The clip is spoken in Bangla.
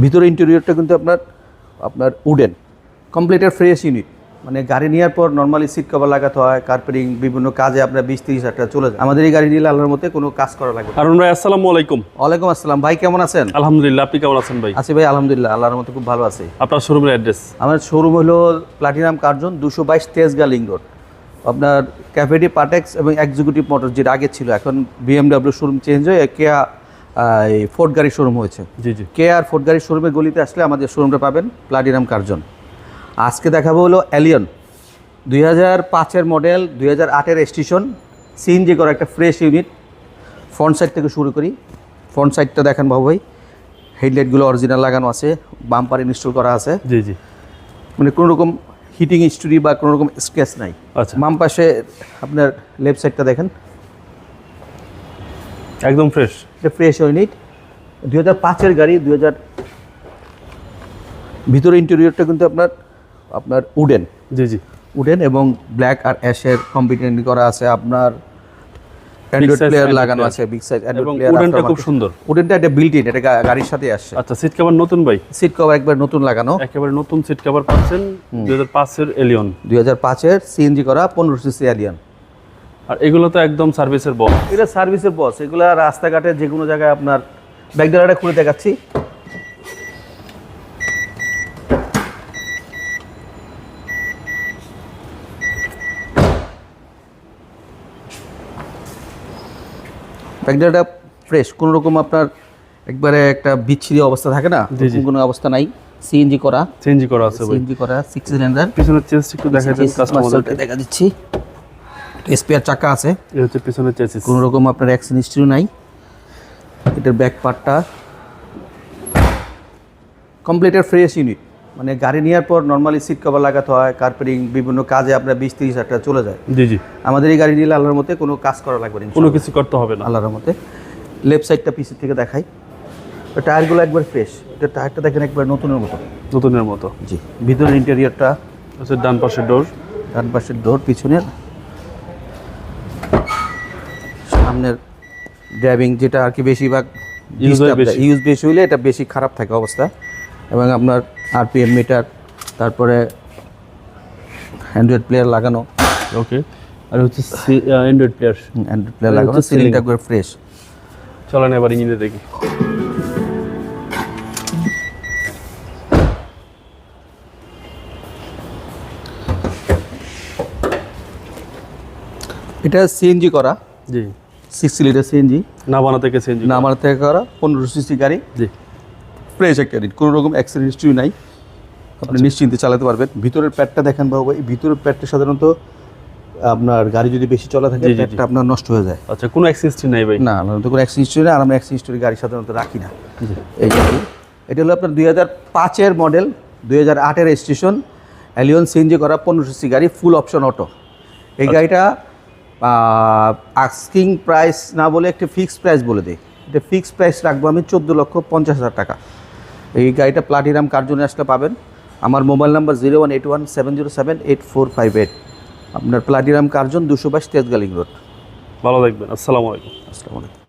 ভিতরে ইন্টেরিয়রটা কিন্তু আপনার উডেন কমপ্লিটের ফ্রেশ ইউনিট, মানে গাড়ি নেওয়ার পর নর্মালি সিট কভার লাগাতে হয়, কার্পেটিং বিভিন্ন কাজে আপনার 20-30 হাজার টাকা চলে যায়। আমাদের এই গাড়ি নিলে আল্লাহর মতে কোনো কাজ করা লাগবে। হারুন ভাই আসসালামু আলাইকুম। ওয়ালাইকুম আসসালাম ভাই, কেমন আছেন? আলহামদুলিল্লাহ, আপনি কেমন আছেন ভাই? আছি ভাই আলহামদুলিল্লাহ, আল্লাহর মতে খুব ভালো আছি। আপনার শোরুমের অ্যাড্রেস? আমার শোরুম হলো platinum Curzon 222 Tejgaon link road. আপনার ক্যাফেডি পাটেক্স এবং এক্সিকিউটিভ মোটর যেটা আগে ছিল, এখন BMW শোরুম চেঞ্জ হয়ে কেয়া ফোর্ড গাড়ির শোরুম হয়েছে। জি জি, কেয়া আর ফোর্ড গাড়ির শোরুমের গলিতে আসলে আমাদের শোরুমটা পাবেন প্লাটিনাম কার্জন। আজকে দেখাবো হলো এলিয়ন 2005-এর মডেল, 2008-এর স্টেশন, সিএনজি করা একটা ফ্রেশ ইউনিট। ফ্রন্ট সাইড থেকে শুরু করি। ফ্রন্ট সাইডটা দেখেন বাবু ভাই, হেডলাইটগুলো অরিজিনাল লাগানো আছে, বাম্পার ইনস্টল করা আছে। জি জি, মানে কোনো রকম হিটিং হিস্টোরি বা কোনো রকম স্ক্র্যাচ নাই। আচ্ছা, বাম পাশে আপনার লেফট সাইডটা দেখেন, একদম ফ্রেশ। এটা ফ্রেশ ইউনিট, 2005-এর গাড়ি। ভিতরে ইন্টেরিয়রটা কিন্তু আপনার উডেন জি জি, উডেন এবং ব্ল্যাক আর অ্যাশের কম্বিনেশন করা আছে। আপনার অ্যান্ড্রয়েড size প্লেয়ার Android লাগানো player। আছে, বিগ সাইজ এবং অ্যান্ড্রয়েড প্লেয়ার। উডেনটা খুব সুন্দর। উডেনটা এটা বিল্ট ইন, এটা গাড়ির সাথে আসছে। আচ্ছা, সিট কভার নতুন ভাই? সিট কভার একবার নতুন লাগানো, একেবারে নতুন সিট কভার পাচ্ছেন 2005-এর এলিয়ন। 2005-এর সিএনজি করা 15 সিসি এলিয়ন। আর এগুলো তো একদম সার্ভিসের বস। এটা সার্ভিসের বস, এগুলা রাস্তাঘাটে যে কোনো জায়গায় আপনার ব্যাকডালাটা খুলে দেখাচ্ছি। ব্যাকডালাটা ফ্রেশ, কোনো রকম আপনার একবারে একটা বিচ্ছিরি অবস্থা থাকে না, কোনো অবস্থা নাই। সিএনজি করা, চেঞ্জ করা আছে ভাই। সিএনজি করা 6 সিলিন্ডার। পিছনের চেসিস একটু দেখাই দেন কাস্টমারদের। দেখা দিচ্ছি, স্পেয়ার চাকা আছে। এই হচ্ছে পিছনের চেসিস। কোনো রকম আপনার অ্যাক্সিডেন্ট হিস্ট্রি নাই। এটার ব্যাক পার্টটা কমপ্লিটের ফ্রেশ ইউনিট, মানে গাড়ি নেওয়ার পর নর্মালি সিট কভার লাগাতে হয়, কার্পেটিং বিভিন্ন কাজে আপনার 20-30 হাজার টাকা চলে যায়। জি জি, আমাদের এই গাড়ি নিলে আল্লাহর মতে কোনো কাজ করা লাগবে না, কোনো কিছু করতে হবে না আল্লাহর মতে। লেফট সাইডটা পিছের থেকে দেখাই, টায়ারগুলো একবার ফ্রেশ। এটা টায়ারটা দেখেন একবার নতুনের মতো, নতুনের মতো। জি। ভিতরের ইন্টেরিয়রটা হচ্ছে ডান পাশের ডোর, ডান পাশের ডোর, পিছনের, সামনের ড্রাইভিং যেটা আর কি বেশিরভাগ ইউজ বেশি হইলে এটা বেশি খারাপ থাকে অবস্থা। এবং আপনার আরপিএম মিটার, তারপরে অ্যান্ড্রয়েড প্লেয়ার লাগানো। ওকে, আর হচ্ছে অ্যান্ড্রয়েড প্লেয়ার লাগানো, সিলিংটা একবার ফ্রেশ। চলেন এবার ইঞ্জিনে দেখি। এটা সিএনজি করা, জি, 60 লিটার সিএনজি, নাভানা থেকে চেঞ্জ, নামার থেকে করা 15 সিসি গাড়ি। জি, ফ্রেশ একটা গাড়ি, কোনো রকম অ্যাক্সিডেন্ট হিস্ট্রি নাই, আপনি নিশ্চিন্তে চালাতে পারবেন। ভিতরের প্যাডটা দেখেন বাবু ভাই, ভিতরের প্যাডটা সাধারণত আপনার গাড়ি যদি বেশি চলা থাকে প্যাডটা আপনার নষ্ট হয়ে যায়। আচ্ছা, কোনো অ্যাক্সিডেন্ট নাই ভাই? না, সাধারণত কোনো অ্যাক্সিডেন্ট হিস্ট্রি নেই, আর আমরা অ্যাক্সিডেন্ট হিস্ট্রি গাড়ি সাধারণত রাখি না। এই গাড়ি, এটা হলো আপনার 2005-এর মডেল, 2008-এর স্টেশন, এলিয়ন সিএনজি করা 15 সিসি গাড়ি, ফুল অপশন অটো। এই গাড়িটা আস্কিং প্রাইস না বলে একটা ফিক্সড প্রাইস বলে দিই। এটা ফিক্সড প্রাইস রাখবো আমি 14,50,000 টাকা। এই গাড়িটা প্লাটিনাম কার্জনে আসলে পাবেন। আমার মোবাইল নাম্বার 0181707845 আপনার platinum Curzon 222 Tejgaon link road. ভালো থাকবেন, আসসালামু আলাইকুম। আসসালামু আলাইকুম।